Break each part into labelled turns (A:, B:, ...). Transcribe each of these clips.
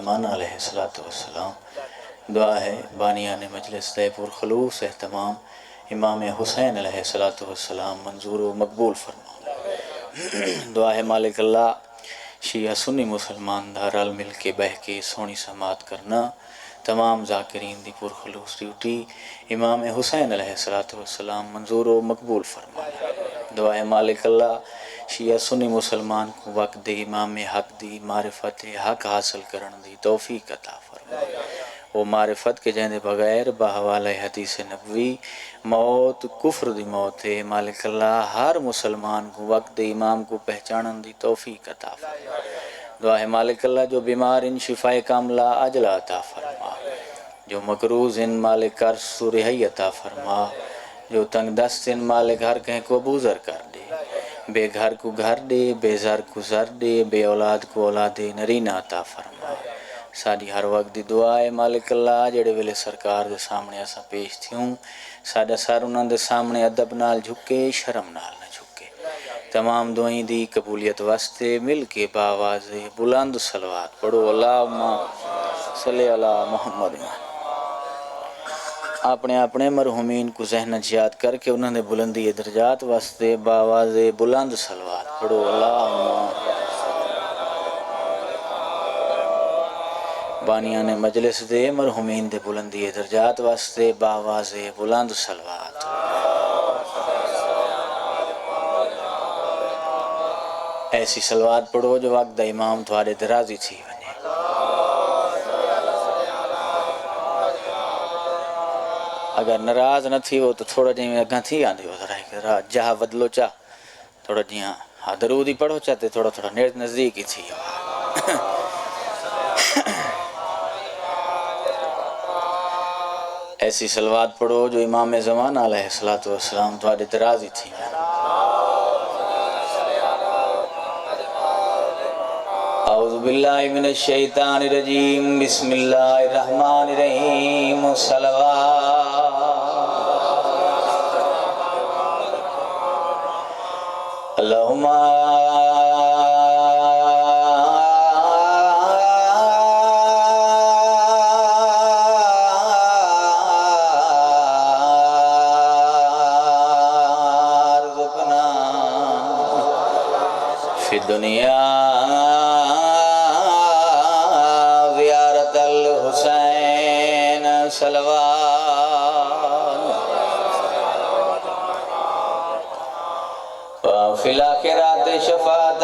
A: زمانہ علیہ السلام دعا ہے بانیان مجلس دے پرخلوص اہتمام امام حسین علیہ السلام منظور و مقبول فرما۔ دعا ہے مالک اللہ شیعہ سنی مسلمان دا رل مل کے بہ کے سونی سماعت کرنا تمام ذاکرین دی پرخلوص ڈیوٹی امام حسین علیہ السلام منظور و مقبول فرما۔ دعا ہے مالک اللہ شیعہ سنی مسلمان کو وقت دے امام حق دی معرفت حق حاصل کرن دی توفیق عطا فرما۔ وہ معرفت کے جہنے بغیر بحوالہ حدیث نبوی موت کفر دی موت ہے مالک اللہ ہر مسلمان کو وقت دے امام کو پہچانن دی توفیق عطا فرما۔ دعا ہے مالک اللہ جو بیمار ان شفائے کاملہ عجلہ عطا فرما، جو مقروض ان مالک قرض سے رہائی عطا فرما، جو تنگ دست ان مالک ہر کہیں کو بوزر کر دے، بے گھر کو گھر دے، بے زر کو زر دے، بے اولاد کو اولاد نرینہ عطا فرما۔ ساری ہر وقت دی دعا ہے مالک اللہ جڑے ویلے سرکار دے سامنے ایسا پیش تھیوں ساڈا سر انہاں دے سامنے ادب نال جھکے شرم نال نہ جھکے۔ تمام دعائیں دی قبولیت واسطے مل کے باواز بلند صلوات پڑھو اللہم صلی علی محمد۔ اپنے مرحومین کو ذہن یاد کر کے انہوں نے بلندی درجات واسطے باواز بلند صلوات پڑھو اللہم۔ بانیان مجلس دے مرحومین دے بلندی درجات واسطے باواز بلند صلوات۔ ایسی صلوات پڑھو جو وقت دا امام تھوڑے درازی تھی بنے۔ اگر ناراض نہ تھی وہ تو تھوڑا جہاں اگاں تھی آندھی ہو ذرا جہاں بدلو چاہ تھوڑا جہاں درود ہی پڑھو چاہتے تھوڑا نزدیک ہی تھی۔ ایسی صلوات پڑھو جو امام زمانہ علیہ السلام تھوڑے درازی تھی۔ اعوذ باللہ من الشیطان الرجیم بسم اللہ الرحمن الرحیم صلوات اللہم ارزقنا فی الدنیا وفي الآخرات شفاعة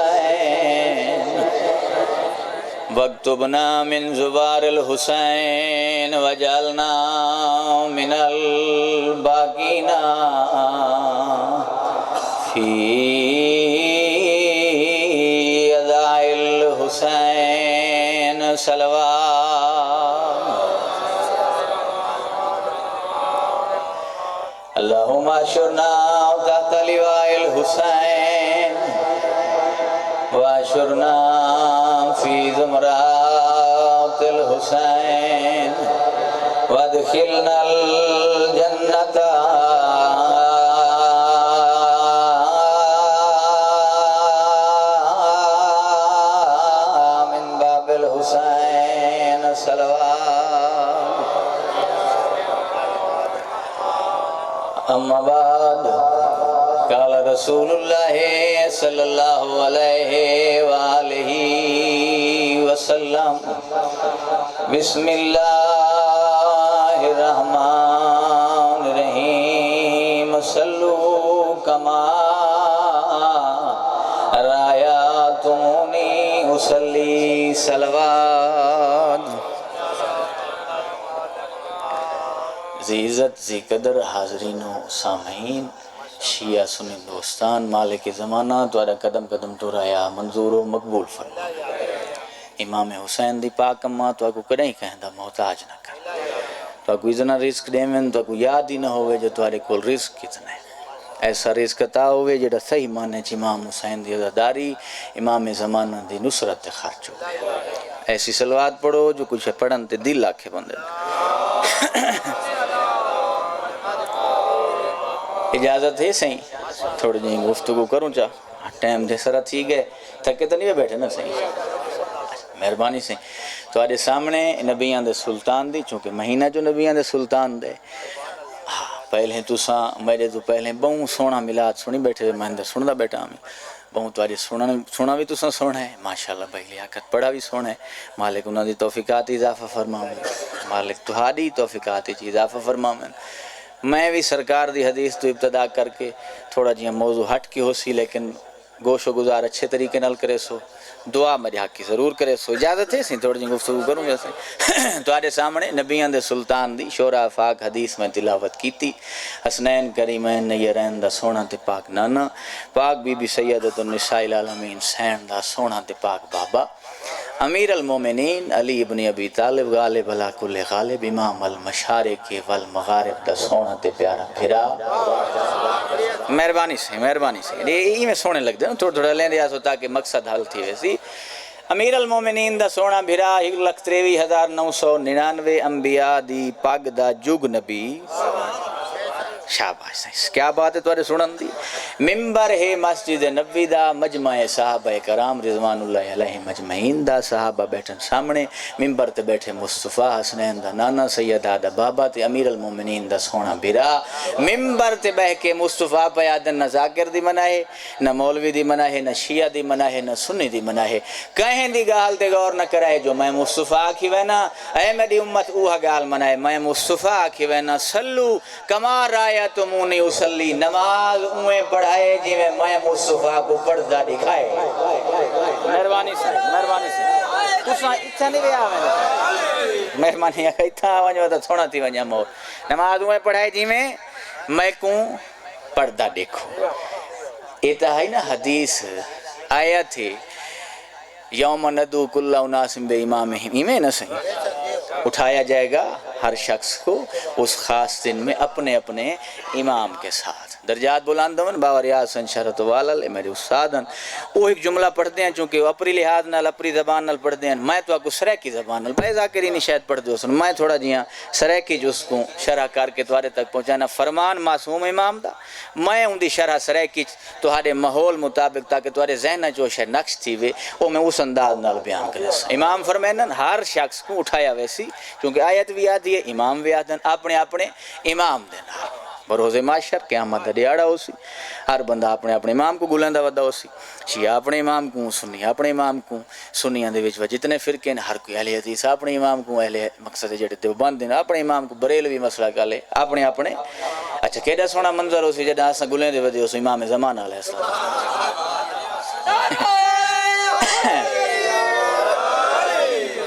A: الحسين واكتبنا من زبار الحسين وجعلنا من الباقين في حسین صلوات اللہم اشرنا تحت لواء الحسین واشرنا فی زمرات الحسین وادخلنا الجنة اما بعد قال رسول اللہ صلی اللہ علیہ وآلہ وسلم بسم اللہ الرحمن الرحیم صلو کما رایاتمونی اصلی صلوات۔ زی عزت زی قدر حاضرین و سامعین شیعہ سنی دوستان مالک زمانہ توارا قدم قدم تو رایا منظور و مقبول فرما۔ امام حسین دی پاک اماں تو کو کڑیں کہندہ محتاج نہ کر، تو کو اتنا رزق دیمن تو کو یاد ہی نہ ہوئے جو توارے کول رزق کتنا ہے۔ ایسا رزق عطا ہوئے جڑا صحیح معنی چ امام حسین دی عزاداری امام زمانہ دی نصرت خرچ ہو۔ ایسی صلوات پڑھو جو کچھ پڑھن تے دل آکھے بندے اجازت ہے صحیح تھوڑی جی گفتگو کروں چاہ ٹائم دے سرا تھی گئے تھکے تو نہیں بیٹھے نا صحیح مہربانی سے تو آج سامنے نبیان دے سلطان دی چونکہ مہینہ جو نبیان دے سلطان دے پہلے تو میرے تو پہلے بہوں سونا ملاد سنی بیٹھے میں اندر سندا بیٹھا ہمیں بہوں تو آج سونا بھی تو سونا ہے ماشاءاللہ بھائی لیاقت پڑھا بھی سونا ہے مالک انہوں دی توفیقات اضافہ فرماؤں مالک تہاڈی توفیقات اضافہ فرماؤں میں بھی سرکار دی حدیث تو ابتدا کر کے تھوڑا جی موضوع ہٹ کی ہو سی لیکن گوش و گزار اچھے طریقے نال کرے سو دعا میرے حق کی ضرور کرے سو اجازت ہے سی تھوڑی جی گفتگو کروں جیسے تو آج سامنے نبیان دے سلطان دی شورا فاق حدیث میں تلاوت کیتی حسنین کریمین نیرین دا سونا تے پاک نانا پاک بی بی سیدت النساء العالمین سین دا سونا تے پاک بابا امیر المومنین علی ابن ابی طالب غالب علا کل غالب امام المشارق والمغارب دا سونا تے پیارا پھرا مہربانی سے یہ میں سونے لگ دیں تھوڑا تھوڑا لیں دیا سو تاکہ مقصد حل تھی ویسی امیر المومنین دا سونا بھرا 1,93,999 انبیاء دی پاگ دا جگ نبی شاباش سائنس کیا بات ہے تمہارے سنن دی ممبر ہے مسجد نبوی دا مجمع صحابہ کرام رضوان اللہ علیہ مجمعین دا صحابہ بیٹھن سامنے ممبر تے بیٹھے مصطفیٰ حسنین دا نانا سیدہ دا بابا تے امیر المومنین دا سونا بھرا ممبر تے بہ کے مصطفیٰ پیادن نہ ذاکر دی منع ہے نہ مولوی دی منع ہے نہ شیعہ دی منع ہے نہ سنی دی منع ہے کہیں دی گال تے غور نہ کرائے جو میں مصطفیٰ آکھی وینا اے میری امت اوہ گال منع ہے میں مصطفیٰ آکھی وینا سلو کما رائے تمونی اسلی نماز اویں پڑھائے جی میں مصطفیٰ کو پڑھدا دکھائے مہربانی سے تساں اتھا نہیں ویا مہربانی اتھا ونجو تا تھوڑا تھی ونجا مور نماز اویں پڑھائے جی میں کو پڑھدا دیکھو یہ نا حدیث آیا تھی یوم ندو کل اناس بے امامہم ایمیں نہ صحیح اٹھایا جائے گا ہر شخص کو اس خاص دن میں اپنے اپنے امام کے ساتھ درجات بلندون بابا ریاض حسن شرط والل میرے استادن وہ ایک جملہ پڑھتے ہیں چونکہ وہ اپنی لحاظ نال اپنی زبان نال پڑھتے ہیں میں تو آپ کو سریکی زبان نال بھائی ذاکری نہیں شاید پڑھ دو سن میں تھوڑا جیاں سریکی جو اس کو شرح کر کے توارے تک پہنچانا فرمان معصوم امام دا میں ان دی شرح سریکی توارے ماحول مطابق تاکہ توارے ذہن جو شاید نقش تھی وے وہ میں اس انداز نال بیان کرے امام فرمینن ہر شخص کو اٹھایا ویسی چونکہ آیت بھی آتی ہے امام بھی آتے ہیں اپنے اپنے امام دینا بروز معاشر قیامت دیاڑا ہو سی ہر بندہ اپنے اپنے امام کو گلندہ ودا ہو سی شیعہ اپنے امام کو سنی اپنے امام کو سنیاں دے وچ جتنے فرقے ہیں ہر کوئی اہل حدیث اپنے امام کو اہل مقصد جڑے دیوبند ہیں اپنے امام کو بریلوی مسئلہ کالے اپنے اپنے اچھا کیڑا سونا منظر ہو سی جڑا اساں گلندے ودے ہو سی امام زمان علیہ السلام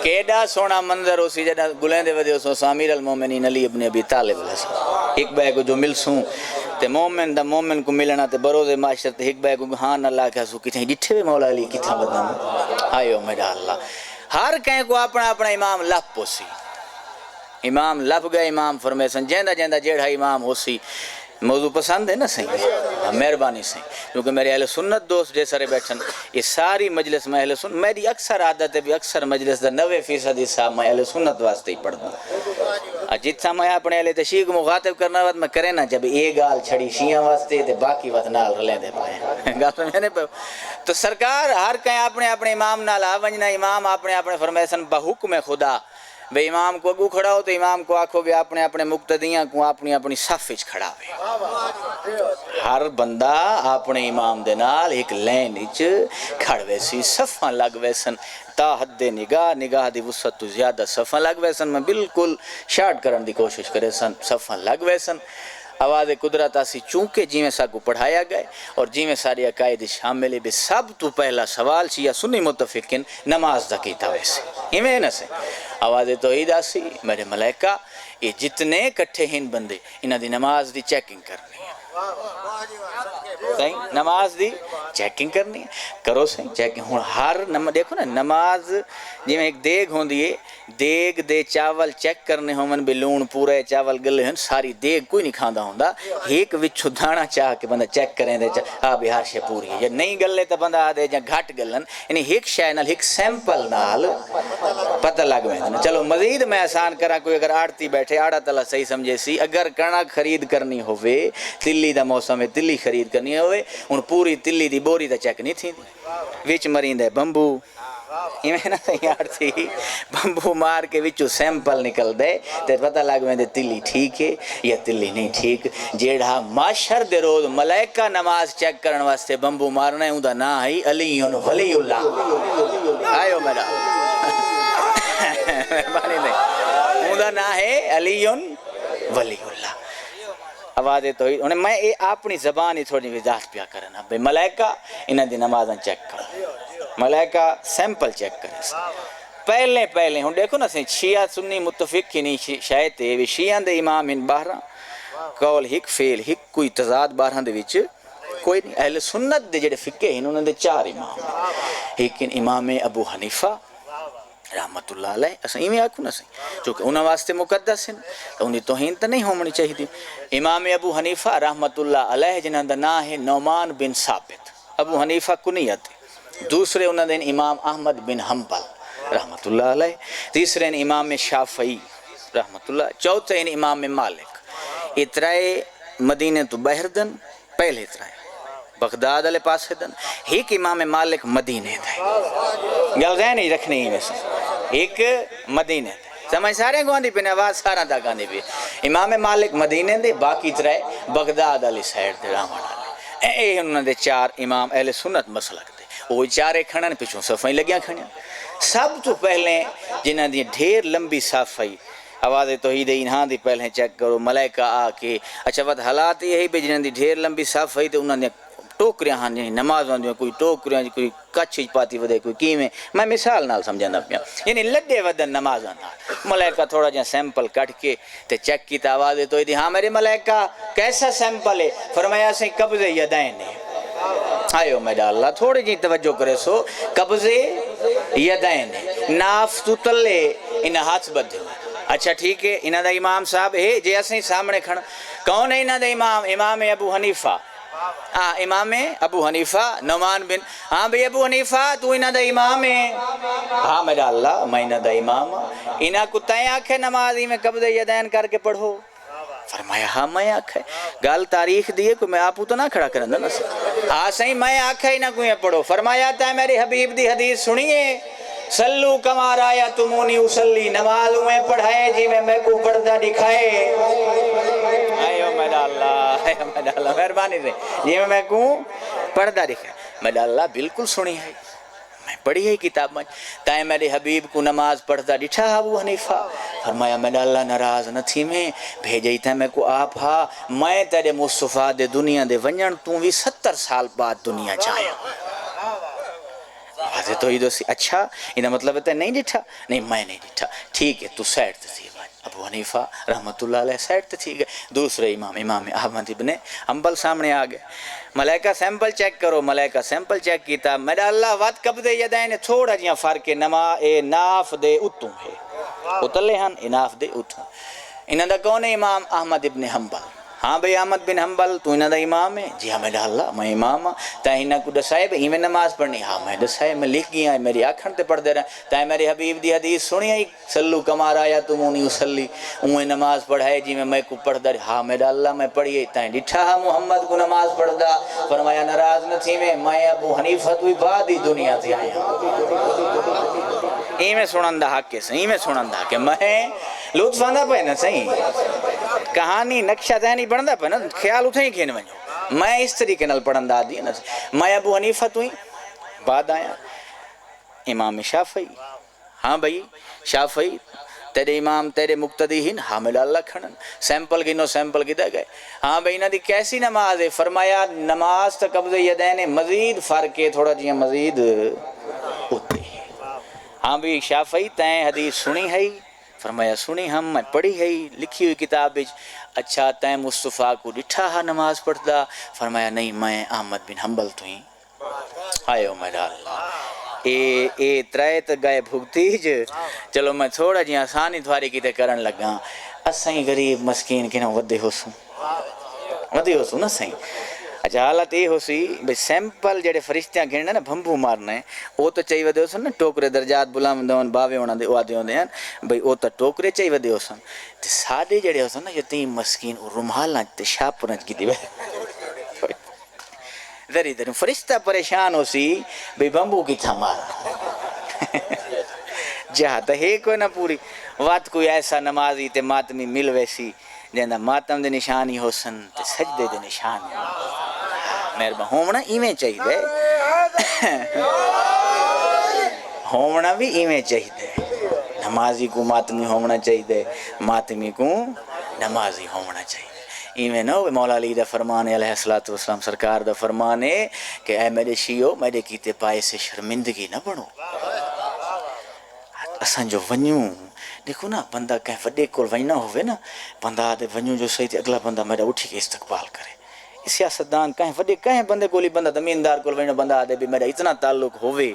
A: کیڑا سونا منظر ہو سی جڑا گلندے ودے ہو سی امیر المومنین علی ابن ابی طالب علیہ السلام ایک بے کو جو مل سوں تے مومن دا مومن کو ملنا تے بروز معاشر تے ایک بے کو ہاں اللہ کہا سو کتنے ڈٹھے بھی مولا علی کتنا بدنام آئیو میرا اللہ ہر کہیں کو اپنا اپنا امام لپ ہو سی امام لپ گئے امام فرمیسن جیندہ جیندہ جیڑا امام ہو سی موضوع پسند ہے نا صحیح مہربانی سے کیونکہ میرے اہل سنت دوست جیسے بیٹھن یہ ساری مجلس میں اہل سنت میری اکثر عادت ہے بھی اکثر مجلس دا 90% حصہ میں اہل سنت واسطے ہی پڑھنا جتنا میں اپنے اہل تشیع کو مخاطب کرنا وقت میں کرے نا جب یہ گال چھڑی شیعہ واسطے تے باقی وقت نال رلیں دے پائے گال میں نے تو سرکار ہر کہیں اپنے اپنے امام نال آونجنا امام اپنے اپنے فرمیسن بحکم خدا بے امام کو اگو کھڑا ہو تو امام کو آکھو بھی اپنے اپنے مقتدیاں کو اپنی اپنی صف وچ کھڑا ہوئے ہر بندہ اپنے امام دے نال ایک لین وچ کھڑوے سی صفاں لگ ویسن تا حد نگاہ دی وسعت تو زیادہ صفاں لگ ویسن میں بالکل شارٹ کرن دی کوشش کرے سن صفاں لگ ویسن آواز قدرت آسی چونکہ جی میں سا کو پڑھایا گئے اور جی میں ساری عقائد شامل بے سب تو پہلا سوال شیعہ سنی متفقین نماز دا کیتا ویسے ہمیں نہ سے آواز توحید آسی میرے ملائکہ یہ جتنے کٹھے ہیں بندے انہاں دی نماز دی چیکنگ کرنی ہے صحیح نماز دی چیکنگ کرنی ہے کرو صحیح چیکنگ ہوں ہر دیکھو نا نماز جی میں ایک دیگ ہوندی ہے دیگ دے چاول چیک کرنے ہوں بھی لون پورے چاول گلے ہیں ساری دیگ کوئی نہیں کھاندا ہوندا ایک وچھو دانا چاہ کے بندہ چیک کریں دے بہار شے پوری ہے یا نہیں گلے تو بندہ آدھے جا گھٹ گلن یعنی ایک شے نال ایک سیمپل نال پتہ لگ میں چلو مزید میں آسان کرا کوئی اگر آڑتی بیٹھے آڑا تلا صحیح سمجھے سی اگر کنک خرید کرنی ہوئے تلی دا موسم ہے تلی خرید کرنی ہوئے ان پوری تلی دی بوری دا چیک نہیں تھی وچ مرین دے بمبو ایویں نا یار تھی بمبو مار کے وچو سیمپل نکل دے تے پتہ لگ میں دے تلی ٹھیک ہے یا تلی نہیں ٹھیک جیڑا معاشر دے روز ملائکہ نماز چیک کرن واسطے بمبو مارنا ہے اون دا نا ہے علی ولی اللہ آئیو میرا مہربانی نہیں اون دا نا ہے علی ولی اللہ آواز توحید انہیں میں اپنی زبان ہی تھوڑی وضاحت پیا کرنا بھئی ملائکہ انہاں دی نمازاں چیک کرو ملائکہ سیمپل چیک کرے پہلے ہوں دیکھو نا شیعہ سنی متفق ہی نہیں شاید تے شیعہ دے امام ان باہرہ قول ہک فیل ہک کوئی تضاد باہرہ دے وچ کوئی نہیں اہل سنت دے جڑے فقہ ہیں انہوں نے 4 امام لیکن امام ابو حنیفہ رحمت اللہ علیہ اساں ایویں آکھو نا صحیح چونکہ انہاں واسطے مقدس ہیں تو انہی توہین تو نہیں ہونی چاہیے امام ابو حنیفہ رحمت اللہ علیہ جنہاں دا نام ہے نعمان بن ثابت ابو حنیفہ کنیت دوسرے انہوں نے امام احمد بن حنبل رحمت اللہ علیہ تیسرے امام شافعی رحمت اللہ چوتھے امام مالک اترائے مدینہ تو بہر دن پہلے اترائے بغداد علیہ پاس دن ایک امام مالک مدینہ دے گل ذہن ہی رکھنی ہے ویسے ایک مدینہ دے سمجھ سارے گواندی پہ نواز سارا دا گاندی پہ امام مالک مدینہ دے باقی اترائے بغداد علی سائڈ دے رحمت اللہ اے انہوں نے 4 امام اہل سنت مسلک دے وہ 4 کھڑن پچھوں صفائی لگیاں کھڑیاں سب تو پہلے جنہاں دی ڈھیر لمبی صفائی آواز توحید انہاں دی پہلے چیک کرو ملائکہ آ کے اچھا بات حالات یہی بھی جنہاں دی ڈھیر لمبی صفائی تے انہاں نے ٹوکریاں ہاں نماز ہوندی کوئی ٹوکریاں کوئی کچھ پاتی ودے کوئی کیویں میں مثال نال سمجھاندا پیا یعنی لڈے ودن نمازاں نال ملائکہ تھوڑا جہا سیمپل کٹ کے تے چیک کیتا آواز توحید ہاں میرے ملائکہ کیسا سیمپل ہے فرمایا سے قبض یدین ہے آئیو میڈا اللہ تھوڑی جی توجہ کرے سو قبضے یدین ناف تو تلے انہا ہاتھ بدھے اچھا ٹھیک ہے انہا دا امام صاحب ہے جے اسیں سامنے کھڑا کون ہے انہا دا امام امام ابو حنیفہ امام ابو حنیفہ نعمان بن ہاں بھئی ابو حنیفہ تو انہا دا امام ہے ہاں میڈا اللہ میں انہا دا امام انہا کو تائیں آنکھیں نمازی میں قبض یدین کر کے پڑھو فرمایا ہاں میں آنکھیں گال تاریخ دیئے کوئی میں آپو تو نہ کھڑا کرندہ نا ہاں صحیح میں آنکھیں نہ کوئی پڑھو فرمایا تا میری حبیب دی حدیث سنیے سلو کما رایا تمونی اسلی نماز میں پڑھائے جی میں کو پڑھتا دکھائے آئیو میڈا اللہ مہربانی سے جی میں کو پڑھتا دکھائے میڈا اللہ بالکل سنی ہے میں پڑھی ہے کتاب میں تائیں میرے حبیب کو نماز پڑھتا ڈٹھا ابو حنیفہ فرمایا میڈا اللہ ناراض نہ تھی میں بھیجئی تھا میں کو آپ ہاں میں تیرے مصطفیٰ دے دنیا دے ونجن تو بھی 70 سال بعد دنیا جائیں واضح تو ہی دوستی اچھا انہا مطلب ہے نہیں ڈٹھا نہیں میں نہیں ڈٹھا ٹھیک ہے تو سیٹ تھی ابو حنیفہ رحمت اللہ علیہ سیٹ تھی گئے دوسرے امام احمد ابن حنبل سامنے آگئے ملائکہ سیمپل چیک کرو ملائکہ سیمپل چیک کیتا میرا اللہ وات قبض یدین تھوڑا جیاں فرق ناف دے اتوں ہے اتلے ہن ناف دے اتوں انہاں دا کون ہے امام احمد ابن حنبل ہاں بھئی احمد بن حنبل تو انہاں دا امام ہے جی ہاں میڈا اللہ میں امام ہاں تا انہاں کو دسائے بھئی میں نماز پڑھنی ہاں میں دسائے میں لکھ گیا میری آنکھن تے پڑھ دے رہا تا میری حبیب دی حدیث سنی ہے سلو کما رایا تمونی اسلی انہیں نماز پڑھائے جی میں کو پڑھ دے ہاں میڈا اللہ میں پڑھیے تا ڈٹھا ہاں محمد کو نماز پڑھ دا فرمایا ناراض نہ تھی میں ابو حنیفہ تو بعد ہی دنیا سے آیا میں سنندہ حق کے صحیح میں سنندہ کہ میں لطف آندہ پہ نا صحیح کہانی نقشہ ذہنی بڑھندہ پہ نا خیال اتھیں ہی کھین ونجو میں اس طریقے نال پڑھندہ دی نا میں ابو حنیفہ تو ہی بعد آیا امام شافعی ہاں بھئی شافعی تیرے امام تیرے مقتدی ہن حامل اللہ کھڑن سیمپل گنو سیمپل کی دے گئے ہاں بھئی نا دی کیسی نماز ہے فرمایا نماز تا قبض یدین مزید فرق ہے تھوڑا جیاں مزید ہوتی ہے ہاں بھئی شافعی تین حدیث سنی ہے فرمایا سنی ہم میں پڑھی ہے لکھی ہوئی کتاب وچ اچھا تیں مصطفیٰ کو ڈٹھا ہا نماز پڑھدا فرمایا نہیں میں احمد بن حنبل تو ہی آئے میرا اللہ اے ترائے تو گئے بھگتی چلو میں تھوڑا جی آسانی تھواری کیتے کرن لگا اسائیں غریب مسکین کے نا ودے ہو سوں نا سائیں اچھا حالت یہ ہو سی بھئی سیمپل جڑے فرشتیاں گھننا نا بھمبو مارنا ہے وہ تو چاہیے ودے ہو سن نا ٹوکرے درجات بلام دون باوے ہونا دے وادے ہوندے ہیں بھئی وہ تو ٹوکرے چاہیے ودے ہو سن تے سادے جڑے ہو سن نا یتیم مسکین رومال تے شاپرنچ کی دی ذری ذری فرشتہ پریشان ہو سی بھئی بمبو کی تھا مارا جہاں ہے کوئی نہ پوری وات کوئی ایسا نمازی تے ماتمی مل ویسی جہاں ماتم دے نشانی ہو سن تے سجدے دے نشانی مہربان ہومنا ایویں چاہیے ہومنا بھی ایویں چاہیے نمازی کو ماتمی ہومنا چاہیے ماتمی کو نمازی ہومنا چاہیے ایویں نہ ہوئے مولا علی دا فرمان ہے علیہ السلام سرکار دا فرمان ہے کہ اے میرے شیعو میرے کیتے پائے سے شرمندگی نہ بنو اساں جو ونیوں دیکھو نا بندہ کہیں وڈے کول ونجنا ہوئے نا بندہ دے ونیوں جو صحیح تے اگلا بندہ میرا اٹھی کے استقبال کرے سیاستدان کہیں وڈے کہیں بندے کولی بندہ زمیندار کول ونجنا بندہ دے بھی میرا اتنا تعلق ہوئے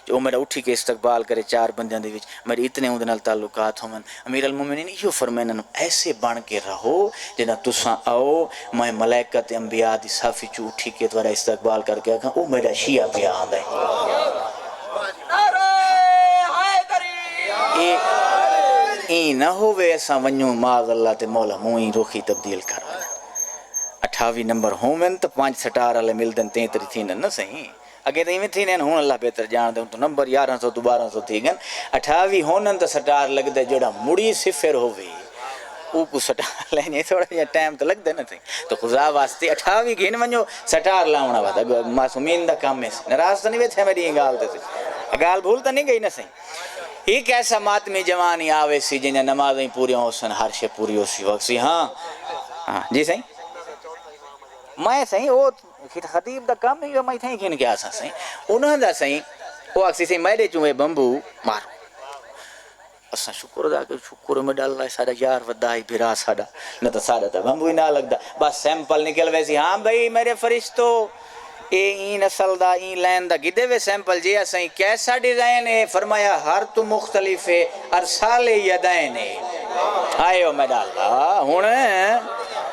A: جو میرا اٹھی کے استقبال کرے چار بندیاں دے وچ میرے اتنے اون دے نال تعلقات ہون امیر المومنین یہ فرمائن ایسے بن کے رہو جنا تساں آؤ میں ملائکت انبیاء دی صافی چو اٹھی کے تمہارا استقبال کر کے کہاں او میرا شیعہ پہ آندا ہے این نہ ہوئے ایسا ونیوں معاذ اللہ تے مولا موئی روخی تبدیل کرو 28 نمبر ہومن تو 5 سٹار والے ملدن 33 تھینن نہ صحیح اگے تو ایویں تھینن ہوں اللہ بہتر جان دے تو نمبر 1100 تو 1200 تھی گن 28 ہونن تو سٹار لگ دے جڑا مڑی صفر ہووے او کو سٹار لینے تھوڑا جا ٹائم تو لگ دے نہ تھی تو خدا واسطے 28 گھن ونجو سٹار لاونا ودا معصومین دا کام ہے ناراض تو نہیں ویتھے میری گال تے گال بھول تو نہیں گئی نہ صحیح ایک ایسا ماتمی جوانی آوے سی جنہیں نمازیں پوری ہو سن ہر شے پوری ہو سی وقت سی ہاں جی صحیح میں صحیح وہ خطیب دا کام نہیں میں تھیں کھن کے آسا صحیح انہوں دا صحیح وہ اکسی صحیح میرے چوئے بمبو مارو اسا شکر دا کہ شکر میں ڈال رہا ہے ساڑا یار ودائی بھرا ساڑا نہ تو ساڑا تا بمبو ہی نہ لگ دا بس سیمپل نکل ویسی ہاں بھئی میرے فرشتو این اصل دا این لین دا گدے وے سیمپل جی اسائیں کیسا ڈیزائن ہے فرمایا ہر تو مختلف ہے ارسال یدین ہے آئے ہو میرا اللہ ہون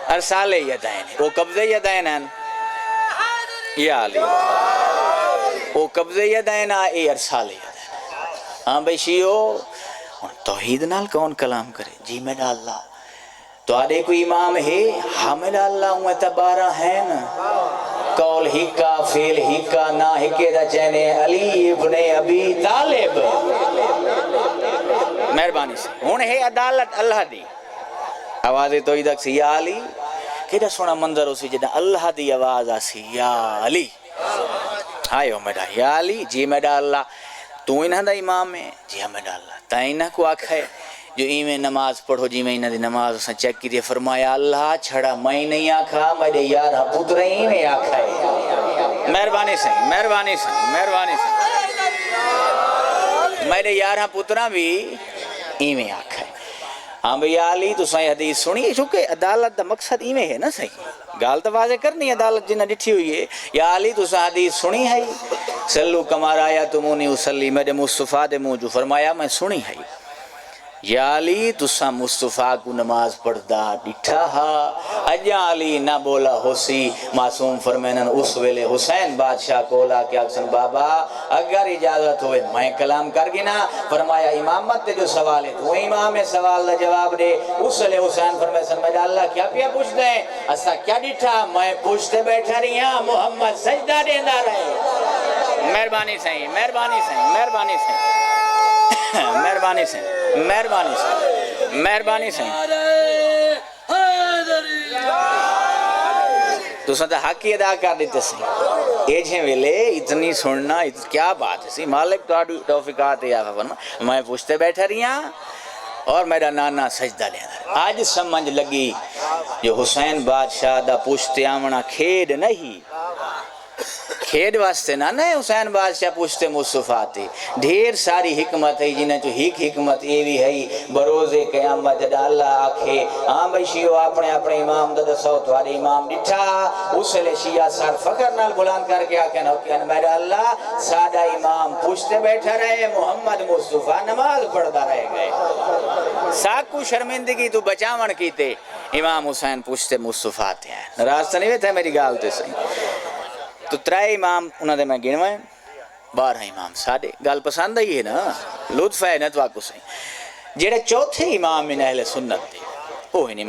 A: ارسال یدین ہے وہ قبضے یدین ہیں یا علی وہ قبضے یدین ہے ارسال یدین ہاں بھئی شیعو توحید نال کون کلام کرے جی میرا اللہ تو آدھے کوئی امام ہے ہاں میرا اللہ ہوں اتبارہ ہیں قول ہکا فیل ہکا نا ہکے دا چہنے علی ابن ابی طالب مہربانی سے ہون ہے عدالت اللہ دی آواز تو ہی دکھ سی یا علی کیڑا سونا منظر ہو سی جدہ اللہ دی آواز آسی یا علی آئے ہو میرا یا علی جی میرا اللہ تو انہاں دا امام ہے جی ہاں میرا اللہ تائیں نہ کو آکھا ہے جو ایمیں نماز پڑھو جی میں انہاں دی نماز اساں چیک کی دی فرمایا اللہ چھڑا میں نہیں آکھا میرے یارہ پتر ایمیں آکھا ہے مہربانی سے مہربانی سے مہربانی سے میرے یارہ پترہ بھی ایمیں آکھا ہے ہاں بھئی علی تو سائیں حدیث سنی چونکہ عدالت دا مقصد ایمیں ہے نا صحیح گال تو واضح کرنی عدالت جنہ ڈٹھی ہوئی ہے یا علی تو سائیں حدیث سنی ہے سلو کمار آیا تمونی اسلی میرے مصطفیٰ دے موجو فرمایا میں سنی ہے یا علی تسا مصطفیٰ کو نماز پڑھدا ڈٹھا ہا اجا علی نہ بولا ہو سی معصوم فرمینن اس ویلے حسین بادشاہ کولا کہ اکسن بابا اگر اجازت ہوئے میں کلام کر گی نا فرمایا امامت تے جو سوال ہے تو امام سوال دا جواب دے اس ویلے حسین فرمائے سن میرا اللہ کیا پیا پوچھ دیں اسا کیا ڈٹھا میں پوچھتے بیٹھا رہی ہاں محمد سجدہ دیندہ رہے مہربانی صحیح مہربانی صحیح مہربانی صحیح مہربانی سے مہربانی سے مہربانی سے تو سنتا حق ہی ادا کر دیتے سے ایجھیں ویلے اتنی سننا کیا بات ہے سی مالک توفیقات ہے میں پوچھتے بیٹھا رہی ہاں اور میرا نانا سجدہ لینا آج سمجھ لگی جو حسین بادشاہ دا پوچھتے آمنا کھیڑ نہیں کھیڈ واسطے نہ حسین بادشاہ پوچھتے مصطفیٰ تے ڈھیر ساری حکمت ہے جنہیں جو حکمت یہ بھی ہے بروز قیامت جدا اللہ آکھے ہاں بھئی شیعو اپنے اپنے امام دا دسو توارے امام ڈٹھا اس لئے شیعہ سر فکر نال بلان کر کے آکھے کہ میرا اللہ سادہ امام پوچھتے بیٹھا رہے محمد مصطفیٰ نماز پڑھتا رہ گئے ساکو شرمندگی تو بچاون کی تے امام حسین پوچھتے مصطفیٰ تے ہیں ناراض تو نہیں تھے میری گال تے صحیح تو ترائے امام انہوں نے میں گنوائیں 12 امام ساڑھے گال پسند ہی ہے نا لطف ہے نتوا کو صحیح جیڑے چوتھے امام من اہل سنت تھے وہ ہیں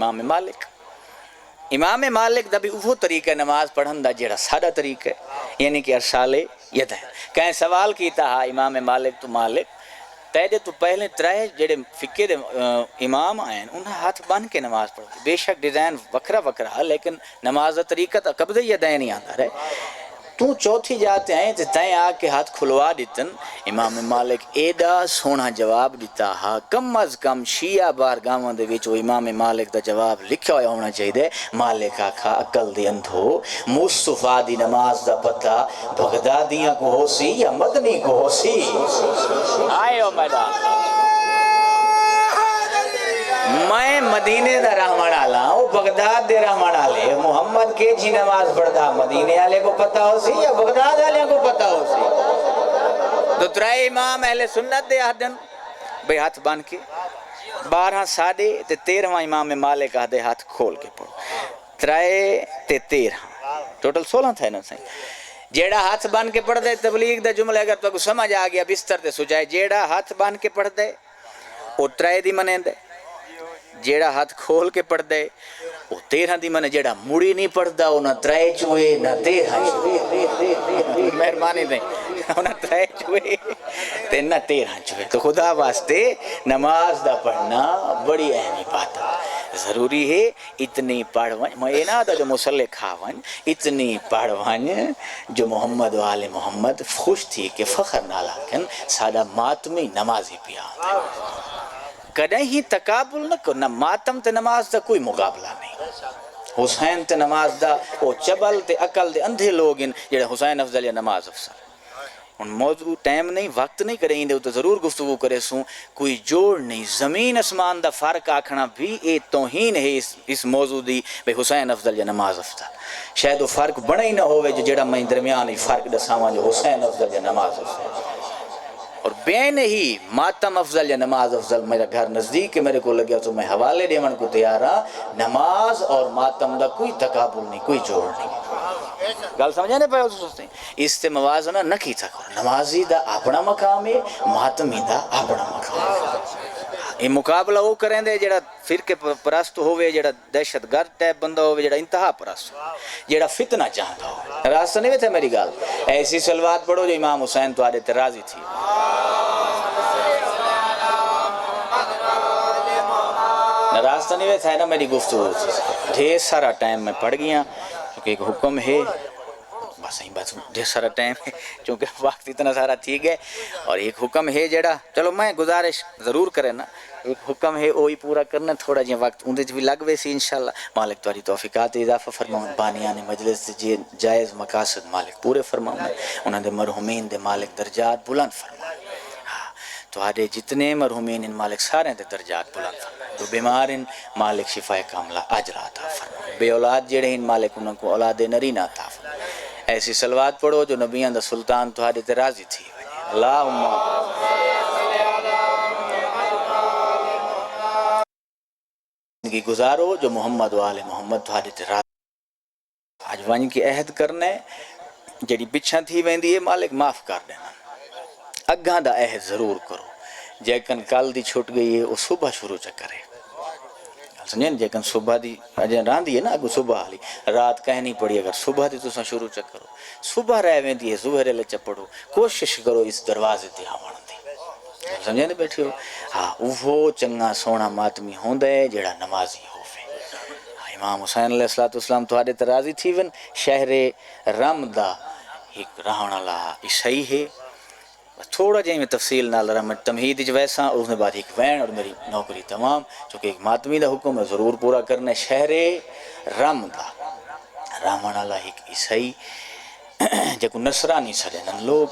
A: امام مالک دا بھی وہ طریقہ نماز پڑھن دا جیڑا سادہ طریقہ ہے یعنی کہ ارسال یدین کہیں سوال کیتا ہا امام مالک تو مالک تیجے تو پہلے ترائے جڑے فقہ دے امام آئیں انہیں ہاتھ بن کے نماز پڑھتے بے شک ڈیزائن وکرہ وکرہ لیکن نماز دا طریقہ تا قبضہ یدین ہی آتا رہے تو چوتھی جاتے ہیں تو تائیں آکے ہاتھ کھلوا دیتن امام مالک ایڈا سونا جواب دیتا ہا کم از کم شیعہ بارگاہاں دے وچ امام مالک دا جواب لکھا ہوا ہونا چاہیے مالک آکھا عقل دے اندھو مصطفیٰ دی نماز دا پتہ بغدادیاں کو ہو سی یا مدنی کو ہو سی آئے ہو میدان میں مدینے دا رحمان آلا ہوں بغداد دے رحمان آلے محمد کے جی نماز پڑھتا مدینے آلے کو پتہ ہو سی یا بغداد آلے کو پتہ ہو سی تو ترائے امام اہل سنت دے آدن بے ہاتھ بان کے 12 ساڑھے تے 13 امام مالک آدھے ہاتھ کھول کے پڑھو ترائے تے 13 ٹوٹل 16 تھا نا صحیح جیڑا ہاتھ بان کے پڑھ دے تبلیغ دا جملہ اگر تو سمجھ آگیا بستر تے سجائے جیڑا ہاتھ بان کے پڑھ دے وہ ترائے دی منیں دے جیڑا ہاتھ کھول کے پڑھ دے وہ 13 دی منہ جیڑا مڑی نہیں پڑھ دا وہ نہ ترائے چوئے نہ 13 چوئے مہربانی دیں نہ ترائے چوئے تے نہ 13 چوئے تو خدا واسطے نماز دا پڑھنا بڑی اہمی بات ہے ضروری ہے اتنی پڑھوائیں میں یہ نہ دا جو مسلح کھاوائیں اتنی پڑھوائیں جو محمد و آل محمد خوش تھی کہ فخر نہ لاکن سادہ ماتمی نمازی پیا کدیں ہی تقابل نہ کرنا ماتم تے نماز دا کوئی مقابلہ نہیں حسین تے نماز دا وہ چبل تے عقل دے اندھے لوگ ہیں جڑے حسین افضل یا نماز افضل ان موضوع ٹائم نہیں وقت نہیں کریں دے تو ضرور گفتگو کرے سوں کوئی جوڑ نہیں زمین اسمان دا فرق آکھنا بھی اے توہین ہے اس موضوع دی بے حسین افضل یا نماز افضل شاید وہ فرق بڑا ہی نہ ہوئے جڑا میں درمیان ہی فرق دساواں جو حسین افضل یا نماز افضل اور بین ہی ماتم افضل یا نماز افضل میرا گھر نزدیک ہے میرے کو لگیا تو میں حوالے دیون کو تیار ہاں نماز اور ماتم دا کوئی تقابل نہیں کوئی جوڑ نہیں گل سمجھانے پہ سوچتے ہیں اس سے موازنہ نہ کی تھا نمازی دا اپنا مقام ہے ماتمی دا اپنا مقام ہے یہ مقابلہ وہ کریں دے جڑا فرقے پرست ہوئے جڑا دہشت گرد ٹیپ بندہ ہوئے جڑا انتہا پرست ہوئے جڑا فتنہ چاہتا ہوئے راستہ نہیں تھے میری گال ایسی سلوات پڑھو جو امام حسین تو آدھے راضی تھی راستہ نہیں تھا نا میری گفتگو ڈھیر سارا ٹائم میں پڑھ گیا کیونکہ ایک حکم ہے بس یہی بات ڈھیر سارا ٹائم ہے چونکہ وقت اتنا سارا ٹھیک ہے اور ایک حکم ہے جڑا چلو میں گزارش ضرور کرے نا ایک حکم ہے وہی پورا کرنا تھوڑا جہاں وقت اندر بھی لگ وے سی انشاءاللہ مالک تاری توفیقات اضافہ فرماؤں بانیان مجلس جی جائز مقاصد مالک پورے فرماؤں انہوں نے مرحومین دے مالک درجات بلند فرماؤں تو آدھے جتنے مرحومین ان مالک سارے دے درجات بلند فرماؤں جو بیمار ان مالک شفا کاملہ اجر عطا فرماؤں بے اولاد جڑے ان مالک انہوں کو اولاد نرین عطا فرماؤں ایسی سلوات پڑھو جو نبیان دا سلطان تو آدھے راضی تھی اللہم زندگی گزارو جو محمد و آل محمد تو آدھے راضی آج وانی کی عہد کرنے جڑی پچھاں تھی ویندی ہے مالک معاف کر دینا اگاں دا عہد ضرور کرو جیکن کل دی چھٹ گئی ہے وہ صبح شروع چکرے سمجھیں جیکن صبح دی ران دی ہے نا اگو صبح آلی رات کہنی پڑی اگر صبح دی تو شروع چکرو صبح رہ ویندی ہے ظہر لے چپڑو کوشش کرو اس دروازے تے آوان دی سمجھیں نے بیٹھی ہو ہاں وہ چنگا سونا ماتمی ہوندہ ہے جڑا نمازی ہوفے امام حسین علیہ السلام تو آدھے ترازی تھی ون شہر رمدہ ایک رہانا لہا عیسائی ہے تھوڑا جائیں میں تفصیل نہ لرا میں تمہید جو ویسا اور اس نے بعد ایک وین اور میری نوکری تمام چونکہ ایک ماتمی دا حکم ہے ضرور پورا کرنے شہر رمدہ رحمان اللہ ایک عیسائی جکو نصرانی سڑن لوگ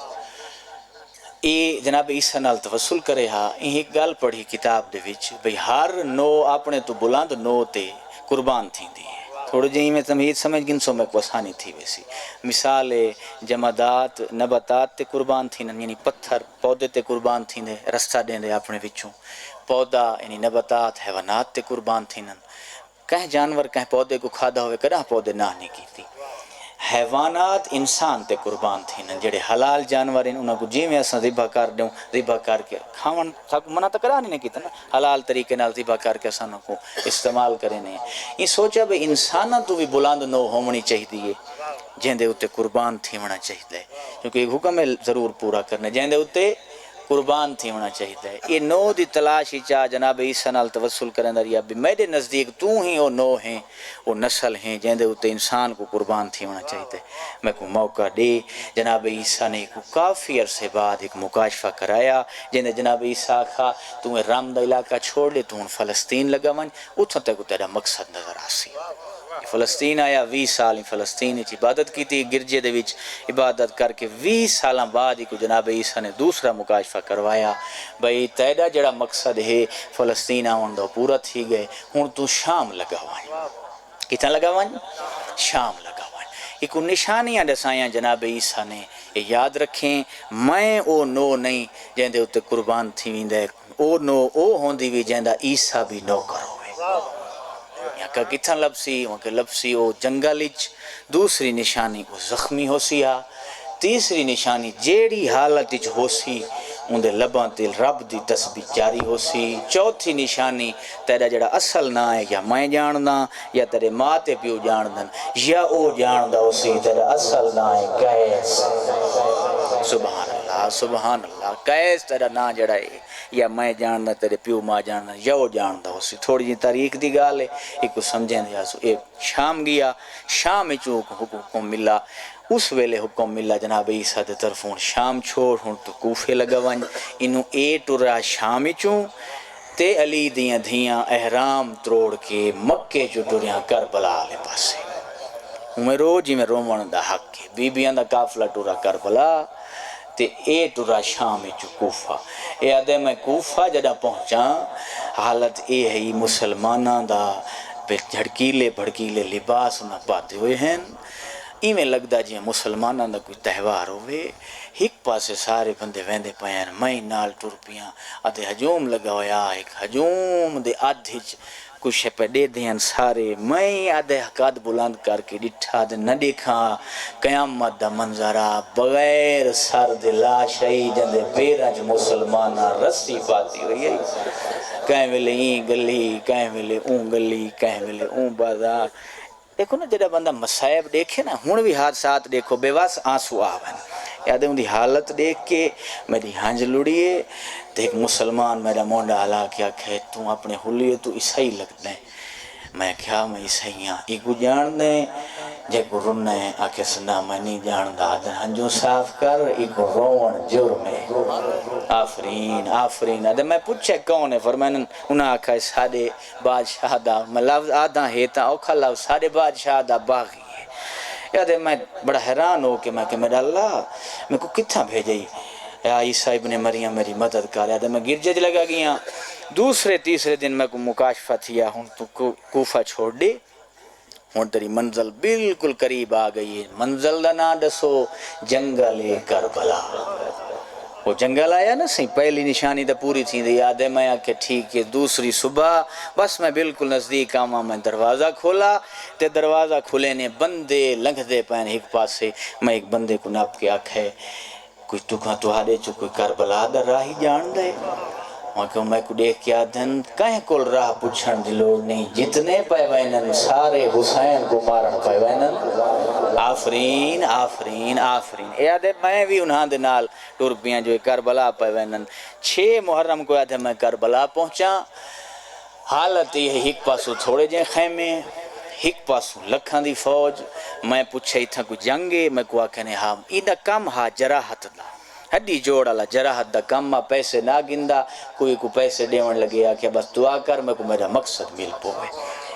A: یہ جناب عیسیٰ نال توسل کرے ہا ایک گل پڑھی کتاب دے وچ بھئی ہر نو اپنے تو بلند نو تے قربان تھیندی ہے تھوڑے جہی میں تمہید سمجھ گن سو میں کو آسانی تھی ویسی مثال جمادات نباتات تے قربان تھینن یعنی پتھر پودے تے قربان تھیندے رستہ دیندے اپنے وچوں پودا یعنی نباتات حیوانات تے قربان تھینن کہیں جانور کہیں پودے کو کھادا ہوئے کداں پودے نہ نہیں کیتی حیوانات انسان تے قربان تھینن جڑے حلال جانور ہیں انہاں کو جی میں اساں ذبح کر دوں ذبح کر کے کھاون منع تو کرا نہیں کیتا نا حلال طریقے نال ذبح کر کے اساں کو استعمال کرے نے یہ سوچا بھی انساناں تو بھی بلند نو ہونی چاہیے جہندے اتے قربان تھیونا چاہیے کیونکہ ایک حکم ہے ضرور پورا کرنا جہندے اتے قربان تھی ہونا چاہیے یہ نو دی تلاش ہی چاہ جناب عیسیٰ نال توسل کرن دا یا بھی میرے نزدیک تو ہی وہ نو ہیں وہ نسل ہیں جہندے اتے انسان کو قربان تھی ہونا چاہیے میں کو موقع دے جناب عیسیٰ نے کو کافی عرصے بعد ایک مکاشفہ کرایا جہندے جناب عیسیٰ کھا تمہیں رام دا علاقہ چھوڑ دے تو فلسطین لگا ون اتھا تک تیرا مقصد نظر آسی فلسطین آیا 20 سال فلسطین وچ عبادت کی تھی گرجے دے وچ عبادت کر کے 20 سالاں بعد ہی کو جناب عیسیٰ نے دوسرا مکاشفہ کروایا بھئی تیرا جڑا مقصد ہے فلسطین آون دا پورا تھی گئے ہن تو شام لگا وائیں کتنا لگا وائیں شام لگا وائیں ایک نشانیاں دسائیاں جناب عیسیٰ نے یہ یاد رکھیں میں او نو نہیں جہندے اتے قربان تھی ویندے او نو او ہوندی بھی جہندا عیسیٰ بھی نو کرو یہاں کا کتنا لبسی وہاں کے لبسی او جنگلچ دوسری نشانی کو زخمی ہو سیا تیسری نشانی جیڑی حالت ہو سی اندے لبان تے رب دی تسبیح جاری ہو سی چوتھی نشانی تیرا جڑا اصل نہ ہے یا میں جاننا یا تیرے ماں تے پیو جاندن یا او جاندا ہو سی تیرا اصل نہ ہے قیس سبحان اللہ قیس تیرا نا جڑا ہے یا میں جاننا تیرے پیو ماں جاننا یا وہ جاندا ہو سی تھوڑی جی تاریخ دی گال ہے ایک کو سمجھیں دیا سو ایک شام گیا شام چوں حکم ملا اس ویلے حکم ملا جناب عیسیٰ دے طرفوں شام چھوڑ ہوں تو کوفے لگا ون انہوں اے ٹرا شام چوں تے علی دیاں دھیاں احرام تروڑ کے مکے چو ٹریاں کربلا لے پاسے ہمیں رو جی میں رومن دا حق ہے بی بیاں دا کافلہ ٹرا کربلا تے اے ٹرا شام چو کوفہ اے آدھے میں کوفہ جڑا پہنچا حالت اے ہے مسلمانہ دا جھڑکیلے بھڑکیلے لباس انہاں پاتے ہوئے ہیں ایمیں لگدا جی مسلمانہ دا کوئی تہوار ہوئے ایک پاسے سارے بندے ویندے پائیں میں نال ٹر پیاں آدھے ہجوم لگا ہویا ایک ہجوم دے آدھج کچھ پہ دے دیں سارے میں آدھے حقات بلند کر کے ڈٹھا دے نہ دیکھا قیامت دا منظرہ بغیر سر دے لاشائی جندے پیرنج مسلمانہ رسی پاتی ہوئی ہے کہیں ویلے این گلی کہیں ویلے اون گلی کہیں ویلے اون بازار دیکھو نا جڑا بندہ مسائب دیکھے نا ہون بھی حادثات دیکھو بے واس آنسو آون یاد ہے ان دی حالت دیکھ کے میری ہنج لڑیے دیکھ مسلمان میرا مونڈا علا کیا کہے تو اپنے حلیے تو عیسائی لگتے ہیں میں کیا میں عیسائیاں ایکو جان دیں جے کو رننے آکے سنا میں نہیں جان دا دن ہنجو صاف کر ایکو رون جرم ہے آفرین آدھے میں پوچھے کون ہے فرمائن انہاں آکھا ہے سادے بادشاہ دا میں لفظ آدھا ہیتا اوکھا لفظ سادے بادشاہ دا باغی ہے یادے میں بڑا حیران ہو کہ میں کہ میرا اللہ میں کو کتھا بھیجئی یا عیسیٰ ابن مریم میری مدد کر یادے میں گرجے لگا گیا دوسرے تیسرے دن میں کو مکاشفہ تھیا ہوں تو کوفہ چھوڑ دے ہوں تیری منزل بالکل قریب آ گئی ہے منزل دا نا دسو جنگل کربلا وہ جنگل آیا نا سی پہلی نشانی دا پوری تھی دی یاد ہے میں آکے ٹھیک ہے دوسری صبح بس میں بالکل نزدیک آما میں دروازہ کھولا تے دروازہ کھولے نے بندے لنگھ دے پہن ایک پاس سے میں ایک بندے کو ناپ کے آکھے کوئی ٹکھا تو آدے چو کوئی کربلا دا راہی جان دے میں کو دیکھ کے آدھن کہیں کول راہ پوچھن دی لوڑ نہیں جتنے پائے وینن سارے حسین کو مارن پائے وینن آفرین آفرین آفرین اے آدھے میں بھی انہاں دے نال ٹور پیاں جو کربلا پائے وینن 6 محرم کو آدھے میں کربلا پہنچا حالت یہ ایک پاسو تھوڑے جائیں خیمے ایک پاسو لکھاں دی فوج میں پوچھے تھا کوئی جنگے میں کو آکھنے ہاں ایدہ کم ہا جراحت دا ہڈی جوڑ والا جراحت دا کم آ پیسے نہ گندا کوئی کو پیسے دیون لگے آ کہ بس دعا کر میں کو میرا مقصد مل پوے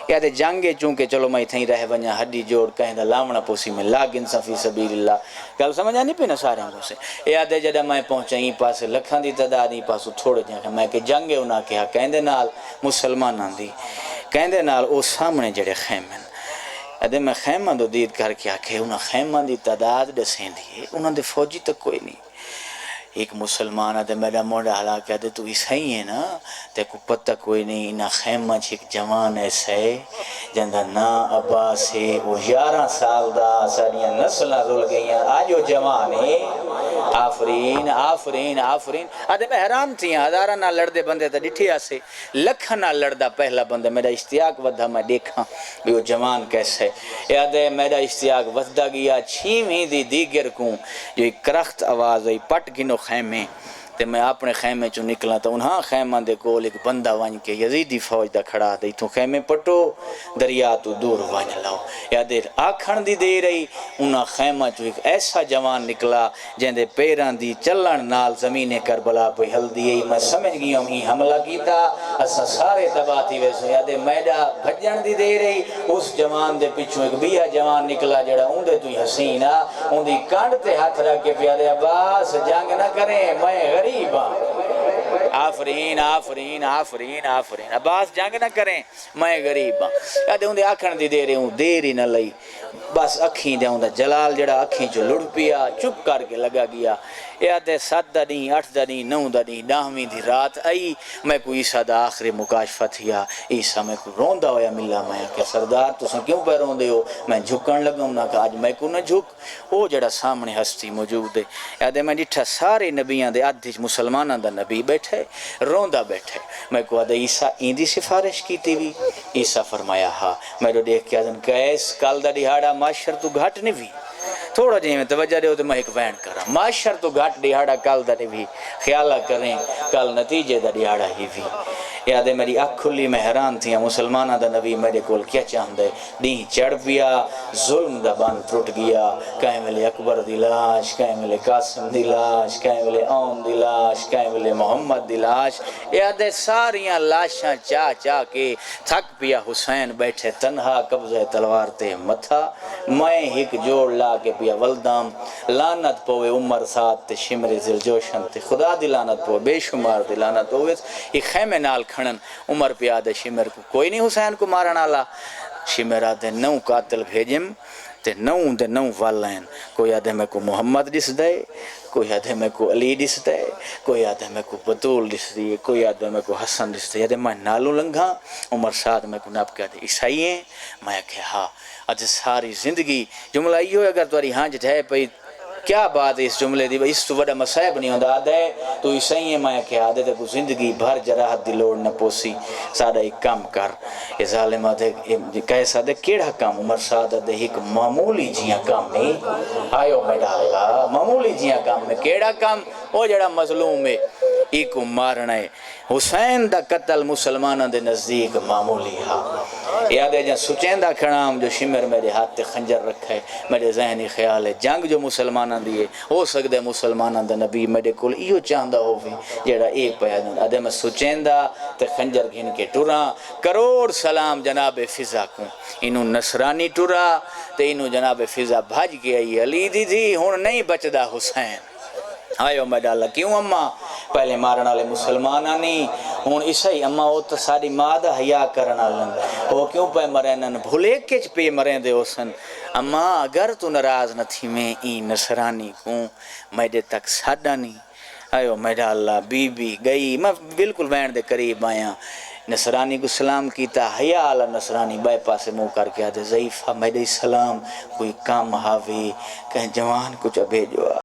A: یا دے جنگے چونکہ چلو میں تھیں رہ ونجا ہڈی جوڑ کہیں دا لاونا پوسی میں لا گنسا فی سبیل اللہ گل سمجھا نہیں پینا سارے ہوں سے یا دے جڑا میں پہنچا ہی پاسے لکھان دی تعداد ہی پاسو تھوڑے جہاں میں کہ جنگے انہاں کہا کہیں دے نال مسلماناں دی کہیں دے نال او سامنے جڑے خیمن ادھے میں خیمہ دو دید کر کے آکھے انہاں خیمہ دی تعداد دسیں دیئے انہاں دے فوجی تک کوئی نہیں ایک مسلمان ہے میرا موڑا حالا کہا دے تو عیسائی ہے نا تے کو پتہ کوئی نہیں انہا خیمہ چھک جوان ایسا ہے جندہ نا عباس ہے وہ 11 سال دا ساریاں نسلہ رول گئیاں آج وہ جوان ہے آفرین آفرین آفرین آدھے میں حیران تھی ہزارہ نہ لڑ دے بندے تا ڈٹھی آسے لکھا نہ لڑ دا پہلا بندہ میرا اشتیاق ودھا میں دیکھا بھی وہ جوان کیسے یادے میرا اشتیاق ودھا گیا چھیمیں دی دیگر کوں جو ایک کرخت آواز ہے پٹ گنو خیمے تے میں اپنے خیمے چو نکلا تا انہاں خیمہ دے کول ایک بندہ وائن کے یزیدی فوج دا کھڑا دے تو خیمے پٹو دریا تو دور وائن لاؤ یا دیر آکھن دی دے رہی انہاں خیمہ چو ایک ایسا جوان نکلا جن دے پیران دی چلن نال زمین کربلا پہ ہل دیئے میں سمجھ گئی ہوں ہی حملہ کیتا اسا سارے تباتی ویسو یا دے میڈا بھجن دی دے رہی اس جوان دے پچھو ایک بیا جوان نکلا جڑا ان دے توی حسینہ ان دی کانڈ تے ہاتھ رکھ کے پیا دے عباس جنگ نہ کریں میں غریب ہاں آفرین آفرین آفرین آفرین عباس جنگ نہ کریں میں غریب ہاں یا دے ان دے آکھن دی دے رہے ہوں دیری نہ لئی بس اکھیں دے ہوں دا جلال جڑا اکھیں جو لڑ پیا چپ کر کے لگا گیا یا دے 7 دا نہیں 8 دا نہیں 9 دا نہیں 9ویں دی رات آئی میں کو عیسیٰ دا آخری مکاشفہ تھیا عیسیٰ میں کو روندہ ہویا ملا میں کہ سردار تو سن کیوں پہ روندے ہو میں جھکن لگا ہوں نہ کہ آج میں کو نہ جھک وہ جڑا سامنے ہستی موجود ہے یا دے میں ڈٹھا سارے نبیاں دے آدھیج مسلمانہ دا نبی بیٹھے روندہ بیٹھے میں کو آدھے عیسیٰ ایندی سفارش کی تیوی عیسیٰ فرمایا ہاں میں رو دیکھ کے آدھن کیس کال دا دیہاڑا معاشر تو گھٹ نہیں بھی تھوڑا جی میں توجہ دے ہو تو میں ایک وین کرا معاشر تو گھٹ دیہاڑا کال دا نہیں بھی خیالہ کریں کل نتیجے دا دیہاڑا ہی بھی یادے میری اکھ کھلی میں حیران تھیا مسلمانہ دا نبی میرے کول کیا چاہندے دیں چڑھ پیا ظلم دا بند ٹوٹ گیا کہیں ملے اکبر دی لاش کہیں ملے قاسم دی لاش کہیں ملے اون دی لاش کہیں ملے محمد دی لاش یادے ساریاں لاشاں چاہ چاہ کے تھک پیا حسین بیٹھے تنہا قبضہ تلوار تے متھا میں ایک جوڑ لا کے پیا ولدام لانت پوے عمر ساتھ تے شمر ذل جوشن تے خدا دی لانت پوے بے شمار دی لانت ہوئے ایک خیمے نال کھڑن عمر پیا دے شمر کو کوئی نہیں حسین کو مارن آلا شمر آدھے 9 قاتل بھیجم تے 9 دے 9 والین کوئی آدھے میں کو محمد ڈس دے کوئی آدھے میں کو علی ڈس دے کوئی آدھے میں کو بطول ڈس دے کوئی آدھے میں کو حسن ڈس دے آدھے میں نالو لنگا عمر ساتھ میں کو ناب کے آدھے عیسائی ہیں میں کہا ہاں آدھے ساری زندگی جملہ یہ ہوئے اگر تواری ہاں جٹھے پئی کیا بات ہے اس جملے دی اس تو بڑا مسائب نہیں ہوندہ آدھے تو عیسائی ہیں میں کہ آدھے تے کو زندگی بھر جراحت دی لوڑ نہ پوسی سادہ ایک کام کر یہ ظالم آدھے کہے سادھے کیڑا کام عمر سادہ دے ایک معمولی جیاں کام نہیں آئیو میں ڈالا معمولی جیاں کام میں کیڑا کام وہ جڑا مظلوم ہے ایک مارنا ہے حسین دا قتل مسلمانہ دے نزدیک معمولی ہاں یادے جہاں سچین دا کھڑام جو شمر میرے ہاتھ تے خنجر رکھا ہے میرے ذہنی خیال ہے جنگ جو مسلمانہ دیئے ہو سکتے مسلمانہ دا نبی میرے کول ایو چاندہ ہو بھی جیڑا ایک پیادن ادھے میں سچین دا تے خنجر گھن کے ٹورا کروڑ سلام جناب فضا کو انہوں نصرانی ٹورا تے انہوں جناب فضا بھاج کے آئی علی دی تھی ہون نہیں بچدا حسین آئیو میں ڈالا کیوں اماں پہلے مارن والے مسلمان نہیں ہون عیسائی اماں وہ تو ساری مادہ حیا کرنا لن وہ کیوں پہ مرینن بھولے کچ پہ مرین دے حسن اماں اگر تو ناراض نہ تھی میں این نصرانی کوں میرے تک ساڈا نہیں آئیو میں ڈالا بی بی گئی میں بالکل وین دے قریب آیا نصرانی کو سلام کیتا حیا علی نصرانی بائے پاسے منہ کر کے آدھے ضعیفہ میرے سلام کوئی کام حاوی کہیں جوان کچھ بھیجوا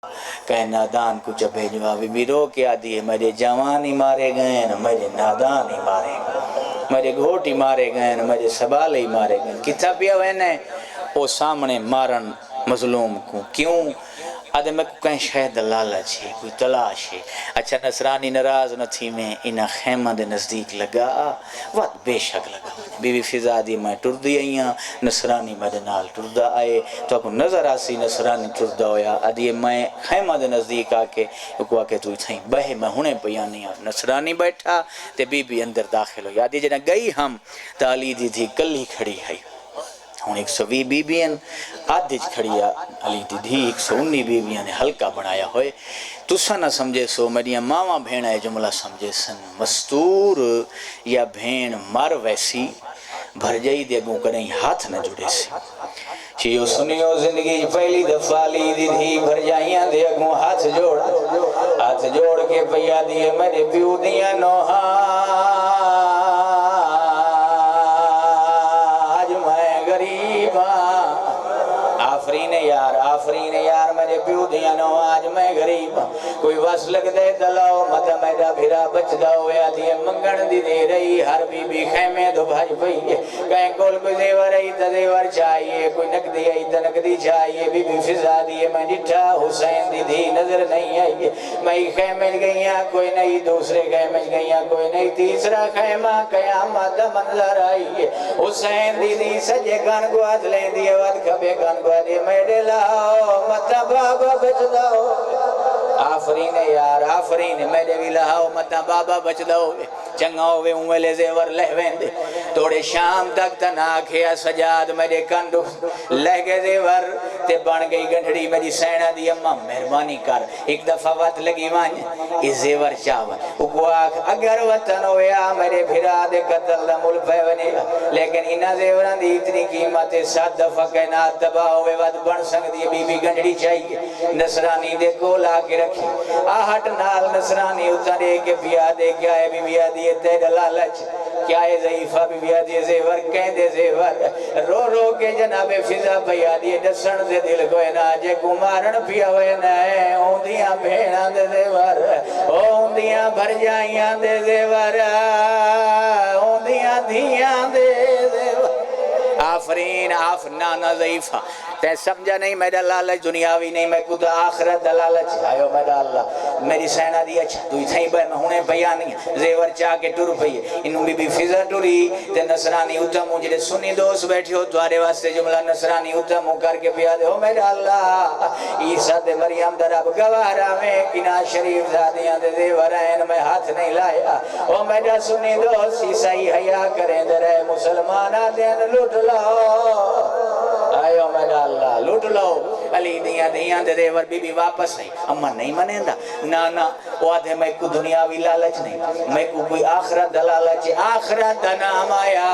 A: کہیں نادان کچھ بھیجوا بی رو کے آدھی ہے میرے جوان ہی مارے گئے میرے نادان ہی مارے گئے میرے گھوٹ ہی مارے گئے میرے سبال ہی مارے گئے کتا پیا وینے وہ سامنے مارن مظلوم کو کیوں آدھے میں کہیں شاید لالچ ہے کوئی تلاش ہے اچھا نصرانی ناراض نہ تھی میں انہا خیمہ دے نزدیک لگا وقت بے شک لگا بی بی فضا دی میں ٹر دی آئیاں نصرانی میرے نال ٹردہ آئے تو اکو نظر آسی نصرانی ٹردہ ہویا ادھے میں خیمہ دے نزدیک آکے اکو آکے تو تھیں بہے میں ہونے پیانی آ نصرانی بیٹھا تے بی بی اندر داخل ہو یادی جنہ گئی ہم تالی دی تھی کلی کھڑی ہے ہون 120 بیبیاں آدھج کھڑیا علی دی دھی 119 بیبیاں نے حلقہ بنایا ہوئے تسا نہ سمجھے سو میری ماما بھین ہے جملہ سمجھے سن مستور یا بھین مر ویسی بھر جائی دے گوں کریں ہاتھ نہ جڑے سی چیو سنیو زندگی پہلی دفعہ لی دی دھی بھر جائیاں دے گوں ہاتھ جوڑ کے پیا دیے میرے پیو دیاں نوہاں آفرین یار میرے پیو دیا نو آج میں غریب کوئی وس لگ دے دلاؤ مطا میرا بھیرا بچ داؤ یا دیئے منگن دی دے رہی ہر بی بی خیمے دو بھاج پئیے کہیں کول کوئی زیور ای تا زیور چاہیے کوئی نقدی ای تا نقدی چاہیے بی بی فضا دیئے میں ڈٹھا حسین دی دھی نظر نہیں آئیے میں خیمے گئیاں کوئی نہیں دوسرے خیمے گئیاں کوئی نہیں تیسرا خیمہ قیامت منظر آئیے حسین دی دھی سجے گان کو آت لیں دیئے وقت کبے گان کو آدھے میرے لاؤ متا بابا بچ داؤ آفرین یار آفرین میرے بھی لاؤ متا بابا بچ داؤ چنگا ہوئے اوہلے زیور لہویں دے توڑے شام تک تناکھیا سجاد میرے کندو لہ گئے زیور تے بن گئی گنڈڑی میری سینہ دی اممہ مہربانی کر ایک دفعہ وقت لگی وانی اس زیور چاہوا اکواک اگر وطن ہویا میرے بھرا دے قتل دا مل پیونے لیکن انہا زیوران دی اتنی قیمت 7 دفعہ کائنات تباہ ہوئے وقت بن سنگ دی بی بی گنڈڑی چاہیے نصرانی دے کو لا کے رکھی آہٹ نال نصرانی اتنے کے بیا دے کیا ہے بی بیا دیئے تیرے لالچ کیا ہے ضعیفہ بی بیا دیئے زیور کہیں دے زیور رو رو کے جناب فضا بیا دیئے ڈسن دے دل کوئے نا جے کمارن پیا ہوئے نائے اوندیاں بھیڑاں دے زیور اوندیاں بھر جائیاں دے زیور اوندیاں دھیاں دے زیور آفرین نانا ضعیفہ تے سمجھا نہیں میرا لالچ دنیاوی نہیں میں کتا آخرت لالچ آئیو میرا اللہ میری سینہ دی اچھا تو تھیں بے میں ہونے بیانی زیور چاہ کے ٹر پئیے انہوں بی بی فضا ٹری تے نصرانی اتمو جلے سنی دوست بیٹھے ہو توارے واسطے جملہ نصرانی اتمو کر کے پیا دے ہو میرا اللہ عیسیٰ دے مریم در اب گوارا میں کنا شریف زادیاں دے زیور این میں ہاتھ نہیں لایا او میرا سنی دوست عیسائی حیاء کریں در اے مسلمانہ دین لٹ لاؤ آئیو میرا اللہ لوٹ لو علی دیاں دے دیور بی بی واپس نہیں اما نہیں منیں دا نانا وہ آدھے میں کو دنیاوی لالچ نہیں میں کو کوئی آخرت دلالچ آخرت نام آیا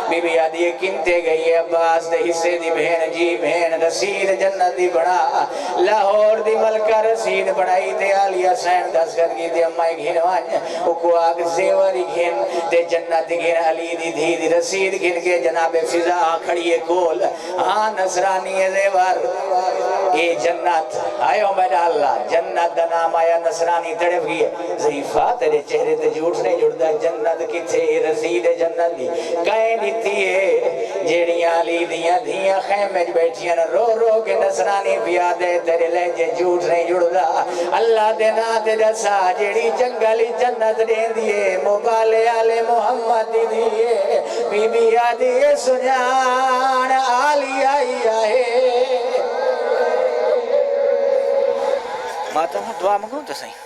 A: بی بی آدھے کنتے گئی عباس دے حصے دی بہن جی بہن رسید جنت دی بڑا لاہور دی ملکہ رسید بڑائی تے آلیہ سین دس کر گئی تے امائی گھنوائیں اکو آگ زیوری گھن تے جنت گھن علی دی دھی دی رسید گھن کے جناب فضا کھڑیے کول ہاں نصرانی زیور اے جنت آئیو میرا اللہ جنت دا نام آیا نصرانی تڑپ گئی ضعیفہ تیرے چہرے تے جھوٹ نہیں جڑتا جنت کی تھے رسید جنت دی کہیں دیتی ہے جیڑیاں لی دیاں خیمج بیٹھیاں رو رو کے نصرانی پیا دے تیرے لہجے جھوٹ نہیں جڑتا اللہ دے نات دسا جیڑی جنگلی جنت دے دیئے مبالے آلے محمد دیئے بی بی آدھیے سنیان آلی آئی آئے ماتا ہوں دعا مگوں تو صحیح